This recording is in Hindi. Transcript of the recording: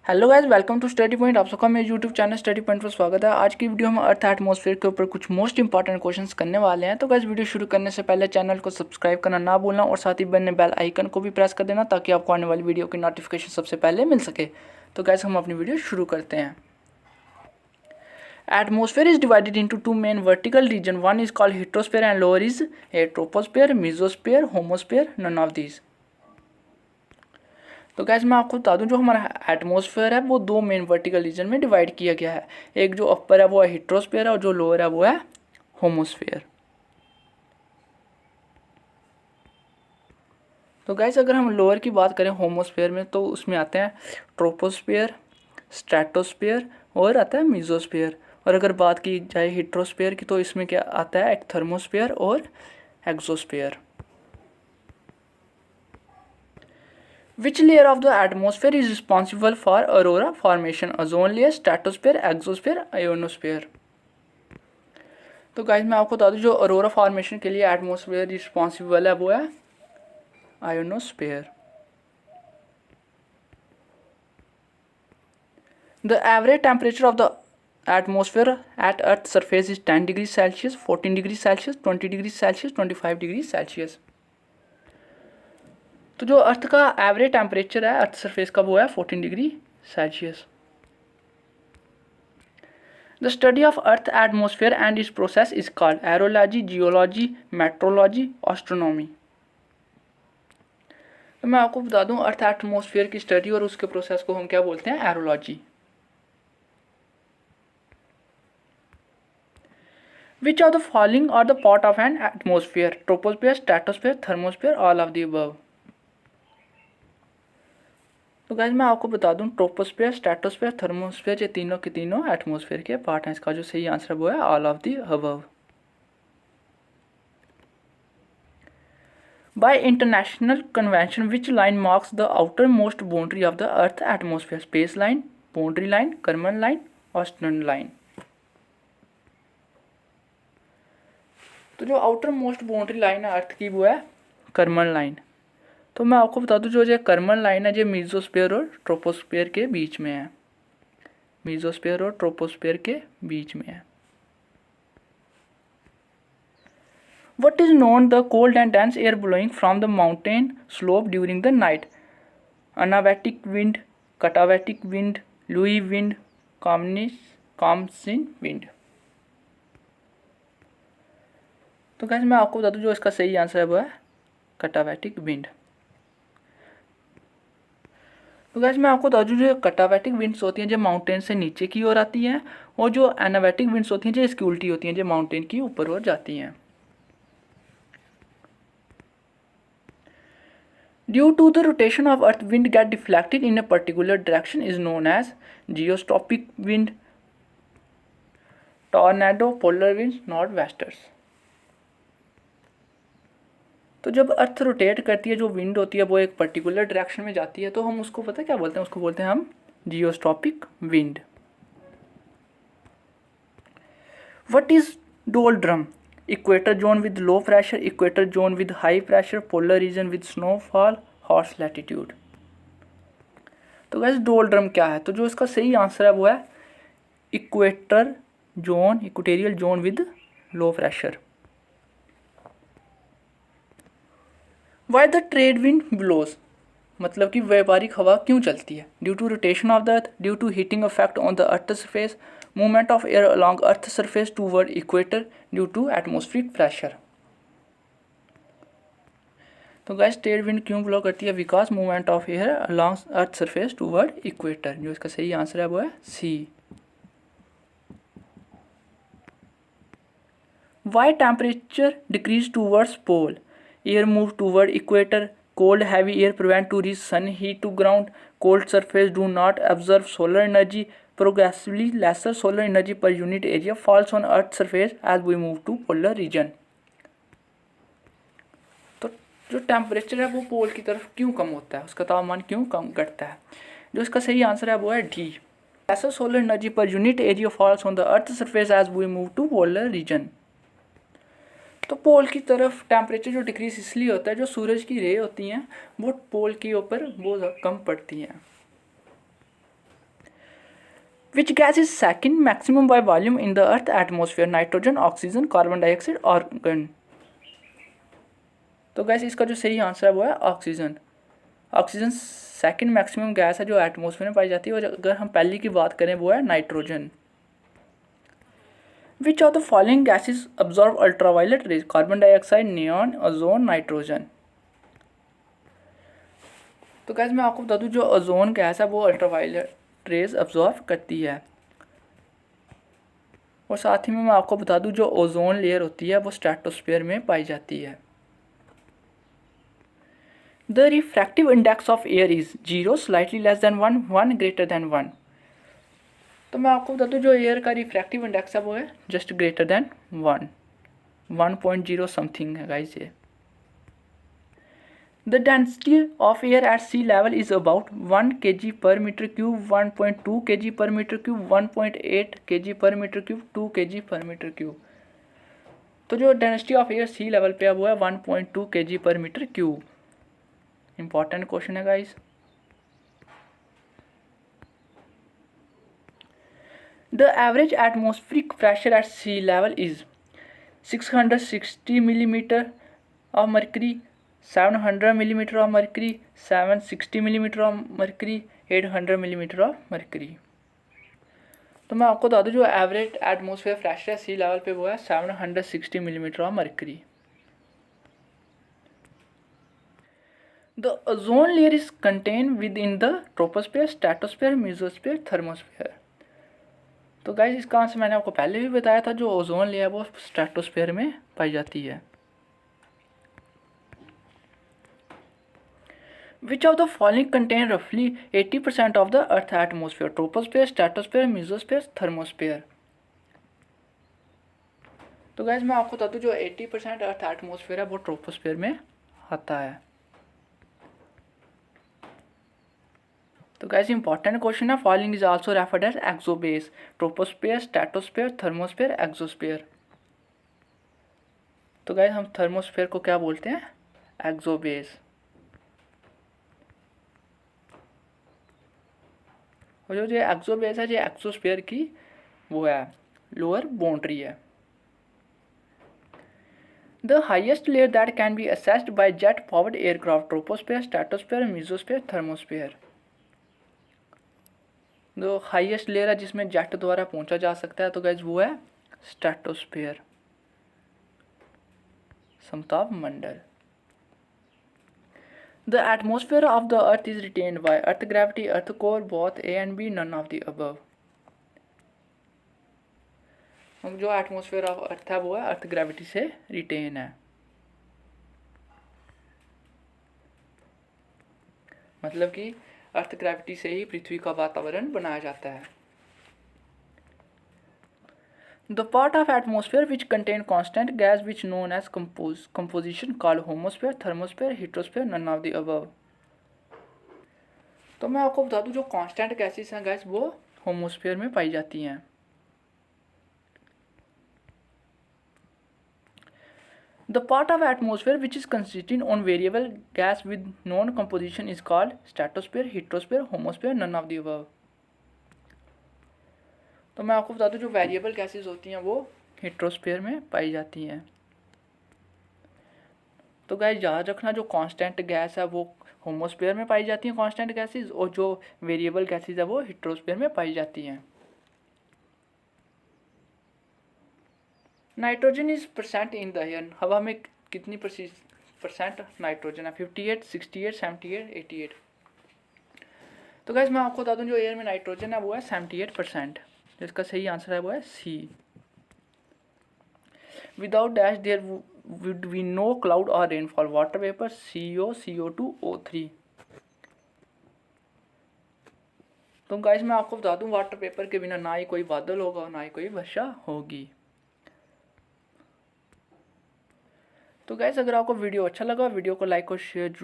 Hello guys, welcome to Study Point. आप सबका मेरे यूट्यूब चैनल स्टडी पॉइंट पर स्वागत है। आज की वीडियो में अर्थ एटमॉस्फेयर के ऊपर कुछ मोस्ट इंपॉर्टेंट क्वेश्चंस करने वाले हैं। तो गाइस, वीडियो शुरू करने से पहले चैनल को सब्सक्राइब करना ना भूलना और साथ ही बनने बेल आइकन को भी प्रेस कर देना ताकि आपको आने वाली वीडियो की नोटिफिकेशन सबसे पहले मिल सके। तो गाइस, हम अपनी वीडियो शुरू करते हैं। Atmosphere is divided into two main vertical regions. One is called heterosphere and lower is a troposphere, mesosphere, homosphere, none of these. तो गैस मैं आपको बता दूं, जो हमारा एटमॉस्फेयर है वो दो मेन वर्टिकल रीजन में डिवाइड किया गया है। एक जो अपर है वो है हेट्रोस्फेयर और जो लोअर है वो है होमोस्फेयर। तो गैस अगर हम लोअर की बात करें होमोस्फेयर में, तो उसमें आते हैं ट्रोपोस्फेयर, स्ट्रेटोस्फेयर और आता है मीजोस्फेयर। और अगर बात की जाए हेट्रोस्फेयर की, तो इसमें क्या आता है, एक थर्मोस्फेयर और exosphere. Which layer of the atmosphere is responsible for aurora formation? Ozone layer, stratosphere, exosphere, ionosphere। तो गाइस मैं आपको बता दूं, जो अरोरा फॉर्मेशन के लिए एटमॉस्फेयर रिस्पॉन्सिबल है वो है ionosphere. The average temperature of the atmosphere at Earth's surface is 10 degrees Celsius, 14 degrees Celsius, 20 degrees Celsius, 25 degrees Celsius। तो जो अर्थ का एवरेज टेम्परेचर है अर्थ सरफेस का वो है 14 degree Celsius. The study of earth atmosphere and इस process is called aerology, geology, meteorology, astronomy. तो मैं आपको बता दूं, अर्थ एटमॉस्फेयर की स्टडी और उसके प्रोसेस को हम क्या बोलते हैं, aerology. Which of the following are the part of an atmosphere? Troposphere, stratosphere, thermosphere, all of the above. तो गाइस मैं आपको बता दूं, ट्रोपोस्फेयर, स्ट्रेटोस्फेयर, थर्मोस्फेयर ये तीनों के तीनों एटमॉस्फेयर के पार्ट हैं। इसका जो सही आंसर है वो है all of the above. By international convention which line marks the outermost boundary of the earth atmosphere? Space line, boundary line, Karman line, ऑस्टर्न लाइन। तो जो आउटर मोस्ट बाउंड्री लाइन है अर्थ की वो है कर्मन लाइन। तो मैं आपको बता दूं, जो कर्मन लाइन है ये मीजोस्फेयर और ट्रोपोस्फेयर के बीच में है। मीजोस्फेयर और ट्रोपोस्फेयर के बीच में है। What is known the cold and dense air blowing from the mountain slope during the night? Anabatic wind, katabatic wind, Louis wind, Kamsin wind। तो कैसे मैं आपको बता दूं, जो इसका सही आंसर है वो है कटाबैटिक विंड। तो गैस मैं आपको बता दूं, जो कटाबैटिक विंड्स होती हैं जो माउंटेन से नीचे की ओर आती हैं, और जो एनाबैटिक विंड्स होती हैं जो इसकी उल्टी होती हैं, जो माउंटेन की ऊपर ओर जाती हैं। Due to the rotation of earth, wind get deflected in a particular direction is known as geostrophic wind, tornado, polar winds, northwesters। तो जब अर्थ रोटेट करती है, जो विंड होती है वो एक पर्टिकुलर डायरेक्शन में जाती है, तो हम उसको पता क्या बोलते हैं, उसको बोलते हैं हम geostrophic wind. What is doldrum? Equator zone with low pressure, equator zone with high pressure, polar region with snowfall, horse latitude. तो गैस डोलड्रम क्या है? तो जो इसका सही आंसर है वो है equator zone, equatorial zone with low pressure. Why the trade wind blows? मतलब कि व्यापारिक हवा क्यों चलती है? Due to rotation of the earth, due to heating effect on the earth surface, movement of air along earth surface toward equator, due to atmospheric pressure. तो गैस ट्रेड विंड क्यों ब्लो करती है? Because movement of air along earth surface toward equator. जो इसका सही आंसर है वो है सी। Y temperature decrease towards pole? Air move toward equator, cold heavy air prevent to reach sun heat to ground, cold surface do not absorb solar energy, progressively lesser solar energy per unit area falls on earth surface as we move to polar region। तो जो टेम्परेचर है वो पोल की तरफ क्यों कम होता है, उसका तापमान क्यों कम घटता है? जो इसका सही आंसर है वो है D. lesser solar energy per unit area falls on the earth surface as we move to polar region। तो पोल की तरफ टेम्परेचर जो डिक्रीज इसलिए होता है, जो सूरज की रे होती हैं वो पोल के ऊपर वो कम पड़ती हैं। Which gas is second maximum by volume in the earth atmosphere? Nitrogen, oxygen, carbon dioxide, argon. तो गैस इसका जो सही आंसर है वो है oxygen. Oxygen second maximum gas है जो एटमोसफियर में पाई जाती है, और अगर हम पहली की बात करें वो है nitrogen. Which of the following gases absorb ultraviolet rays? Carbon dioxide, neon, ozone, nitrogen. तो गैस मैं आपको बता दूं जो ओजोन गैस है वो अल्ट्रावायलेट रेज अब्जॉर्ब करती है। और साथ ही में मैं आपको बता दूं जो ओजोन लेयर होती है वो स्ट्रेटोस्फीयर में पाई जाती है। The refractive index of air is 0, slightly less than 1, 1 greater than 1। तो मैं आपको बता दूं जो एयर का रिफ्रैक्टिव इंडेक्स है वो है जस्ट ग्रेटर देन 1, 1.0 समथिंग है गाइस ये। The density of air at sea level is about 1 kg per meter cube, 1.2 kg per meter cube, 1.8 kg per meter cube, 2 kg per meter cube। तो जो density of air sea level पे है वो है 1.2 kg per metre cube. Important question है guys. The average atmospheric pressure at sea level is 660 millimetre of mercury, 700 millimetre of mercury, 760 millimetre of mercury, 800 millimetre of mercury. तो मैं आपको बता दूं जो एवरेज एटमॉस्फेयर प्रेशर है सी लेवल पे वो है 760 millimetre of mercury. The ozone layer is contain with in the troposphere, stratosphere, mesosphere, thermosphere. तो गाइस इसका आंसर मैंने आपको पहले भी बताया था, जो ओजोन लेयर वो स्ट्रेटोस्फेयर में पाई जाती है। Which of the following contain roughly 80% of the Earth atmosphere? Troposphere, stratosphere, mesosphere, thermosphere। तो गैस मैं आपको बता दूं जो 80% अर्थ एटमोसफेयर है वो ट्रोपोस्फेयर में आता है। तो गैस इंपॉर्टेंट क्वेश्चन है, following is also referred as exobase? Troposphere, stratosphere, thermosphere, exosphere. तो गैस हम थर्मोस्फेयर को क्या बोलते हैं? एक्सोबेस। और जो एक्सोबेस है जो एक्सोस्फेयर की वो है लोअर बाउंड्री है। The highest layer that can be assessed by jet powered aircraft? Troposphere, stratosphere, mesosphere, thermosphere. जो हाईएस्ट लेयर है जिसमें जेट द्वारा पहुंचा जा सकता है तो गाइज वो है स्ट्रेटोस्फेयर, समताप मंडल। The atmosphere of the earth is retained by earth gravity, earth core, both A and B, none of the above. जो एटमोसफेयर ऑफ अर्थ है वो है अर्थ ग्रेविटी से रिटेन है, मतलब कि अर्थ ग्रेविटी से ही पृथ्वी का वातावरण बनाया जाता है। The part of atmosphere which contain constant gas which known as composition called homosphere, thermosphere, heterosphere, none of the above. तो मैं आपको बता दूं जो कांस्टेंट गैसेस हैं गैस वो होमोस्फेयर में पाई जाती हैं। The part of atmosphere which is consisting on variable gas with known composition is called stratosphere, heterosphere, homosphere, none of the above। तो मैं आपको बता दूं जो वेरिएबल गैसेस होती हैं वो हेट्रोस्फेयर में पाई जाती हैं। तो गाइस याद रखना जो कांस्टेंट गैस है वो होमोस्फेयर में पाई जाती हैं कांस्टेंट गैसेस, और जो वेरिएबल गैसेस है वो हेट्रोस्फेयर में पाई जाती हैं। Nitrogen is percent in the air? हवा में कितनी परसेंट नाइट्रोजन है? 58, 68, 78, 88। तो गाइस मैं आपको बता दूं जो एयर में नाइट्रोजन है वो है 78%, जिसका सही आंसर है वो है C. Without dash there would be no cloud और rainfall, water vapour, CO, CO2, O3। तो गाइस मैं आपको बता दूं वाटर वेपर के बिना ना ही कोई बादल होगा और ना ही कोई वर्षा होगी। तो गाइस अगर आपको वीडियो अच्छा लगा वीडियो को लाइक और शेयर जरूर